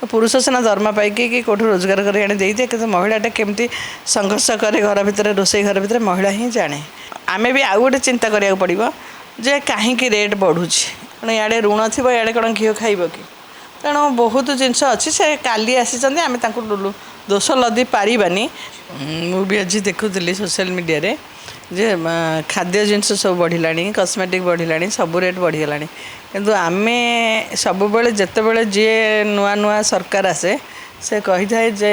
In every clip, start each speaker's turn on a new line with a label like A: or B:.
A: तो पुरुष सिना दरमा पाइकी कि कौटू रोजगार कर आने दे दिए कि महिलाटा केमती संघर्ष करे घर भितर रोषे घर भितर महिला ही जाने आम भी आउ गोटे चिंता करा पड़ो जे कहीं रेट बढ़ुची कौन इे ऋण थी इे कौन घी खाइब कि तेणु बहुत जिनस अच्छी से काली आसी आम दोष लदी पारानी मुझे आज देखुली सोशल मीडिया रे जे खाद्य जिनस सब बढ़ला कस्मेटिक बढ़ला सब रेट बढ़ीगला किंतु आम सब जिते जी नुआ नुआ सरकार आसे से कही थाए जे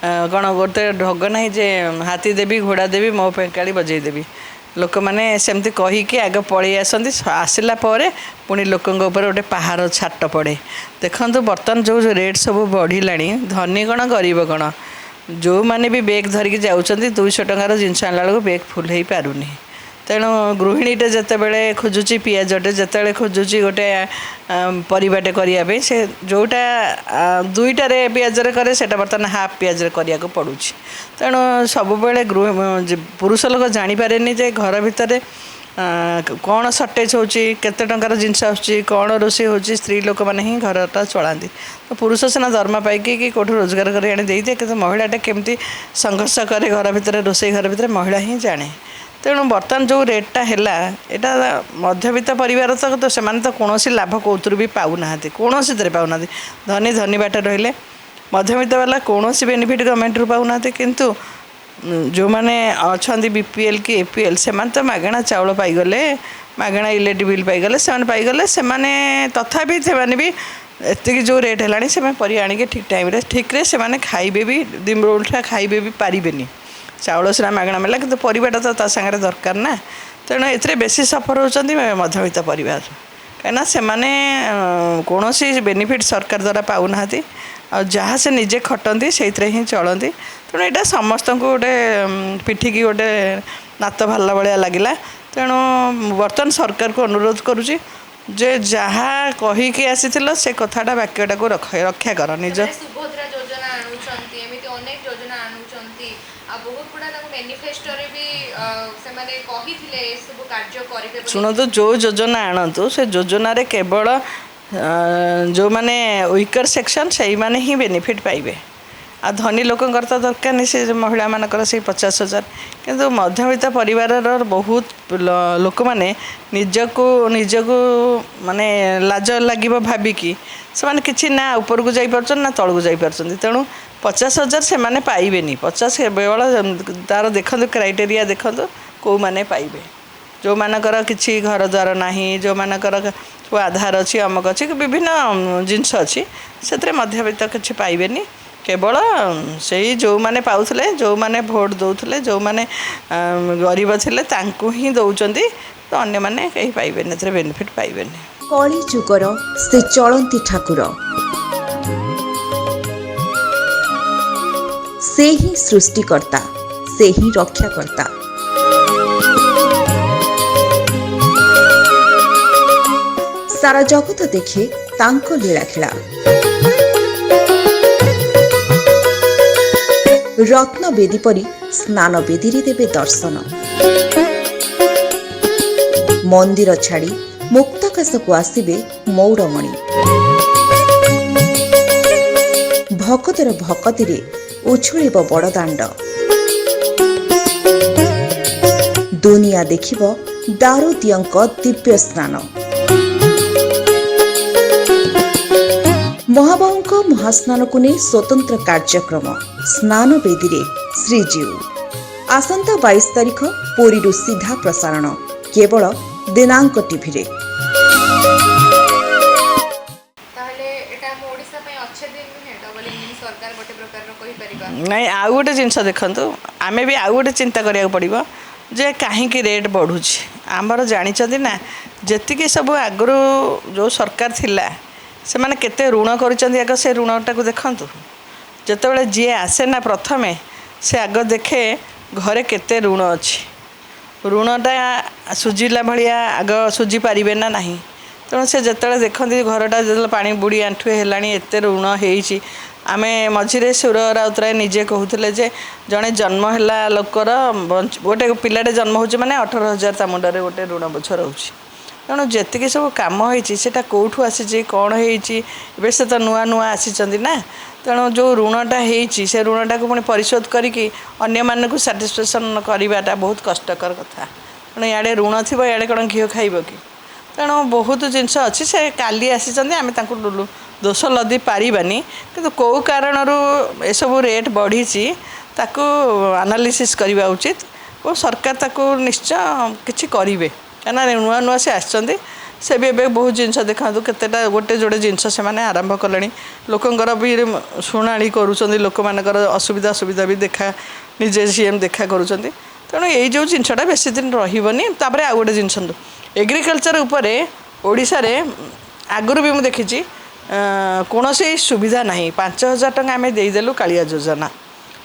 A: कौन गोटे ढग ना जे हाथी देवी घोड़ा देवी मो पेकाड़ी बजई देवी लोक मैंने सेमती कहीकि आग पलि आसती आसला पुणी लोकों गोटे पहाड़ छाट पड़े देखु बर्तमान जो रेट सब बढ़ला धनी कौन गरीब कौन जो मैंने भी बेग धरिकी जाऊँच 200 टंकार जिनस आनला बेलू बेग फुल हो पारुनी तेणु गृहिणीटे जितेबले खोजुची पियाजटे जिते खोजुची गोटे परिवाटे करने से जोटा दुईटारे पियाजरे करे से बर्तमान हाफ पियाजरे करने को पड़ू तेणु सब पुरुष लोक जानीपारे जे घर भितर कौन सर्टेज होची केते टंकार जिनस आसुची कौन रोषे होची स्त्री लोक मैंने ही घरटा चलाती तो पुरुष सिना दरमा पाइकी कि कौटू रोजगार कर आने दे दिए कि महिलाटा केमती संघर्ष करे घर भितर रोषे घर भितर महिला ही जाने तेणु बर्तमान जो रेटा है यहाँ मध्यवित्त परिवार तो से तो कौन लाभ कौतर भी पाऊना कौन पाऊना धनी धनी बाट रहिले मध्यवित्त वाला कौन बेनिफिट गवर्नमेंट रू पाऊना किंतु जो मैंने अच्छा बीपीएल कि एपीएल से तो मागणा चाउल पाईगले मागणा इलेक्ट्रिक बिल पाईगले से पाईगले से तथापि से भी एति जो रेट है से परिया आनिक ठीक टाइम ठीक से खाइबे भी दिन उल्टा खाइबे भी पारिबेनी चाउल सीना मागणा मिला कि परिवार तो सागर दरकार ना तेणु ए बेसी सफर होती मध्यवित्त परिवार कहीं से कौन बेनिफिट सरकार द्वारा पाऊना जहाँ से निजे खटती से ही चलती तेणु यहाँ समस्त को गोटे पिठिकी गोटे नात भाला भाया लगिला तेणु बर्तमान सरकार को अनुरोध करुँची जे जहाँ कहीकि आसी से कथाटा वाक्यटा को रक्षा कर निज
B: सुभद्रा योजना आनुचंती एमिति अनेक योजना आनुचंती आ बहुत गुडा मैनिफेस्टो रे भी से माने कहिथिले ए सब कार्य करिबे
A: सुनतु जो योजना आणतु से योजना रे केवल जो माने वीकर सेक्शन से माने ही बेनिफिट पाइबे आ धनी लोकंकर तो दरकार नहीं से महिला मानकर से 50,000 किंतु मध्यवित्त परिवार बहुत लोक मैंने निजको माने लाज लगे भाविकी से माने किछि ना ऊपर को जाई परछन ना तळ को जाई परछन तेणु 50,000 से माने पाइबेनी 50 केवल तार देखो क्राइटेरिया देखो कौ माने पाइबे जो मानकर किछि घर द्वार नाही जो मानकर आधार अच्छी अमक अच्छी विभिन्न जिनस अच्छी से मध्यवित्त किछि पाइबेनी केवल से जो माने पाउथले जो माने भोट दौले जो माने गरीब थिले तांकु ही दौचंती तो अन्य माने कहीं पाइबेनी एथरे बेनिफिट पाइबेनी
C: कली जुगर से चलंती ठाकुर से ही सृष्टिकर्ता से ही रक्षाकर्ता सारा जगत देखे तांको लीला खेला रत्न बेदी परी स्नान बेदी रे देवे दर्शन मंदिर छाड़ी मुक्ताकाश को आसिबे मौड़मणि भक्तर भक्ति रे उछुलिब बड़दाण्ड दुनिया देखिब दारुदियंक दिव्य स्नान महाबाहुंक महास्नान को नहीं स्वतंत्र कार्यक्रम स्नान बेदी रे श्रीजीव आसंता 22 तारिख पुरी सीधा प्रसारण केवल दिनांक टीवी रे
A: नहीं आउ गोटे जिनस देखु आम भी आउ गोटे चिंता करा पड़ो जे कहीं रेट बढ़ुची आमर जानी ना जी सब आगु जो सरकार थिला से माने केते ऋण कर से ऋणटा को देखु जितेबाला जी आसे ना प्रथमे से आग देखे घरे केते ऋण अच्छी ऋणटा सुझिला भाया आग सुझी पारे ना नहीं तेणु से जिते देखते घरटा जो पा बुड़ी आंठुए है एत ऋण हो आमे मझिरे सुर राउतराय निजे कहते जे जड़े जन्म है लोकर गोटे पिलाटे जन्म हो माने 18,000 ता मुंडे गोटे ऋण बोझ रोचे ତେଣୁ ଯେତିକି ସବୁ କାମ ହେଇଛି ସେଇଟା କେଉଁଠୁ ଆସିଛି କ'ଣ ହେଇଛି ଏବେ ସେ ତ ନୂଆ ନୂଆ ଆସିଛନ୍ତି ନା ତେଣୁ ଯେଉଁ ଋଣଟା ହେଇଛି ସେ ଋଣଟାକୁ ପୁଣି ପରିଶୋଧ କରିକି ଅନ୍ୟମାନଙ୍କୁ ସାଟିସ୍ଫ୍ୟାକ୍ସନ୍ କରିବାଟା ବହୁତ କଷ୍ଟକର କଥା। ତେଣୁ ଇଆଡ଼େ ଋଣ ଥିବ ଇଆଡ଼େ କ'ଣ ଘିଅ ଖାଇବ କି? ତେଣୁ ବହୁତ ଜିନିଷ ଅଛି ସେ କାଲି ଆସିଛନ୍ତି ଆମେ ତାଙ୍କୁ ଦୋଷ ଲଦି ପାରିବାନି କିନ୍ତୁ କେଉଁ କାରଣରୁ ଏସବୁ ରେଟ୍ ବଢ଼ିଛି ତାକୁ ଆନାଲିସିସ୍ କରିବା ଉଚିତ ଓ ସରକାର ତାକୁ ନିଶ୍ଚୟ କିଛି କରିବେ କାହିଁକିନା ନୂଆ ନୂଆ ସେ ଆସିଛନ୍ତି ସେ ବି ଏବେ ବହୁତ ଜିନିଷ ଦେଖାନ୍ତୁ କେତେଟା ଗୋଟେ ଯୋଡ଼େ ଜିନିଷ ସେମାନେ ଆରମ୍ଭ କଲେଣି ଲୋକଙ୍କର ବି ଶୁଣାଣି କରୁଛନ୍ତି ଲୋକମାନଙ୍କର ଅସୁବିଧା ବି ନିଜେ ସିଏମ୍ ଦେଖା କରୁଛନ୍ତି। ତେଣୁ ଏଇ ଯେଉଁ ଜିନିଷଟା ବେଶୀ ଦିନ ରହିବନି। ତାପରେ ଆଉ ଗୋଟେ ଜିନିଷ ଏଗ୍ରିକଲଚର ଉପରେ ଓଡ଼ିଶାରେ ଆଗରୁ ବି ମୁଁ ଦେଖିଛି କୌଣସି ସୁବିଧା ନାହିଁ। 5,000 ଟଙ୍କା ଆମେ ଦେଇଦେଲୁ କାଳିଆ ଯୋଜନା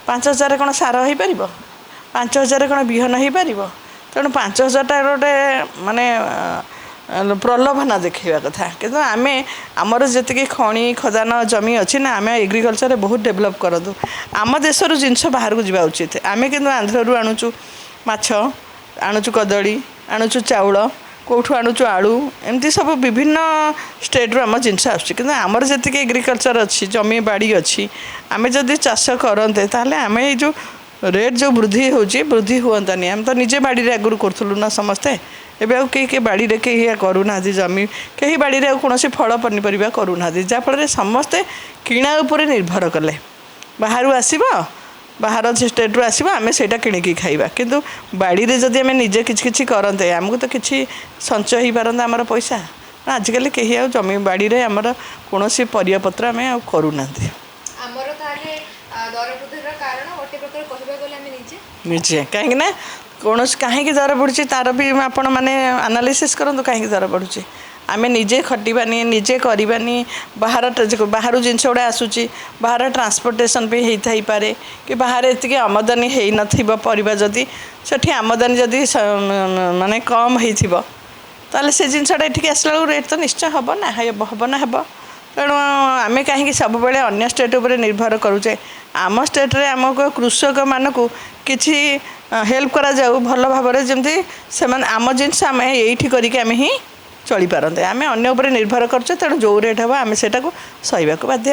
A: 5,000 କ'ଣ ସାର ହେଇପାରିବ? 5,000 କ'ଣ ବିହନ ହେଇପାରିବ? ତେଣୁ 5,000ଟା ଗୋଟେ ମାନେ ପ୍ରଲୋଭନ ଦେଖାଇବା କଥା କିନ୍ତୁ ଆମେ ଆମର ଯେତିକି ଖଣି ଖଦାନ ଜମି ଅଛି ନା ଆମେ ଏଗ୍ରିକଲଚରରେ ବହୁତ ଡେଭଲପ୍ କରନ୍ତୁ। ଆମ ଦେଶରୁ ଜିନିଷ ବାହାରକୁ ଯିବା ଉଚିତ। ଆମେ କିନ୍ତୁ ଆନ୍ଧ୍ରରୁ ଆଣୁଛୁ ମାଛ ଆଣୁଛୁ କଦଳୀ ଆଣୁଛୁ ଚାଉଳ କେଉଁଠୁ ଆଣୁଛୁ ଆଳୁ ଏମିତି ସବୁ ବିଭିନ୍ନ ଷ୍ଟେଟ୍ରୁ ଆମ ଜିନିଷ ଆସୁଛି କିନ୍ତୁ ଆମର ଯେତିକି ଏଗ୍ରିକଲଚର ଅଛି ଜମି ବାଡ଼ି ଅଛି ଆମେ ଯଦି ଚାଷ କରନ୍ତେ ତାହେଲେ ଆମେ ଏଇ ଯେଉଁ ରେଟ୍ ଯେଉଁ ବୃଦ୍ଧି ହେଉଛି ବୃଦ୍ଧି ହୁଅନ୍ତାନି। ଆମେ ତ ନିଜେ ବାଡ଼ିରେ ଆଗରୁ କରୁଥିଲୁ ନା ସମସ୍ତେ ଏବେ ଆଉ କେହି ବାଡ଼ିରେ କେହି କରୁନାହାନ୍ତି ଜମି କେହି ବାଡ଼ିରେ ଆଉ କୌଣସି ଫଳ ପନିପରିବା କରୁନାହାନ୍ତି ଯାହାଫଳରେ ସମସ୍ତେ କିଣା ଉପରେ ନିର୍ଭର କଲେ। ବାହାରୁ ଆସିବ ବାହାର ଷ୍ଟେଟ୍ରୁ ଆସିବ ଆମେ ସେଇଟା କିଣିକି ଖାଇବା କିନ୍ତୁ ବାଡ଼ିରେ ଯଦି ଆମେ ନିଜେ କିଛି କିଛି କରନ୍ତେ ଆମକୁ ତ କିଛି ସଞ୍ଚୟ ହେଇପାରନ୍ତା ଆମର ପଇସା। ଆଜିକାଲି କେହି ଆଉ ଜମି ବାଡ଼ିରେ ଆମର କୌଣସି ପରିବାପତ୍ର ଆମେ ଆଉ କରୁନାହାନ୍ତି।
B: ଆମର ତାହେଲେ ଦର ବୃଦ୍ଧିର କାରଣ ଗୋଟେ ପ୍ରକାର କହିବାକୁ ଗଲେ ଆମେ
A: ନିଜେ କାହିଁକି ନା କୌଣସି କାହିଁକି ଦର ବଢ଼ୁଛି ତା'ର ବି ଆପଣମାନେ ଆନାଲିସିସ୍ କରନ୍ତୁ କାହିଁକି ଦର ବଢ଼ୁଛି। ଆମେ ନିଜେ ଖଟିବାନି ନିଜେ କରିବାନି ବାହାରୁ ଜିନିଷ ଗୁଡ଼ା ଆସୁଛି ବାହାର ଟ୍ରାନ୍ସପୋର୍ଟେସନ୍ ବି ହେଇଥାଇପାରେ କି ବାହାରେ ଏତିକି ଆମଦାନୀ ହେଇନଥିବ ପରିବା ଯଦି ସେଠି ଆମଦାନୀ ଯଦି ମାନେ କମ୍ ହେଇଥିବ ତାହେଲେ ସେ ଜିନିଷଟା ଏଠିକି ଆସିଲା ବେଳକୁ ରେଟ୍ ତ ନିଶ୍ଚୟ ହେବ ନା ହେବ। ତେଣୁ ଆମେ କାହିଁକି ସବୁବେଳେ ଅନ୍ୟ ଷ୍ଟେଟ୍ ଉପରେ ନିର୍ଭର କରୁଛେ? ଆମ ଷ୍ଟେଟ୍ରେ ଆମକୁ କୃଷକମାନଙ୍କୁ କିଛି ହେଲ୍ପ କରାଯାଉ ଭଲ ଭାବରେ ଯେମିତି ସେମାନେ ଆମ ଜିନିଷ ଆମେ ଏଇଠି କରିକି ଆମେ ହିଁ ଚଳିପାରନ୍ତେ। ଆମେ ଅନ୍ୟ ଉପରେ ନିର୍ଭର କରୁଛେ ତେଣୁ ଯେଉଁ ରେଟ୍ ହେବ ଆମେ ସେଇଟାକୁ ସହିବାକୁ ବାଧ୍ୟ।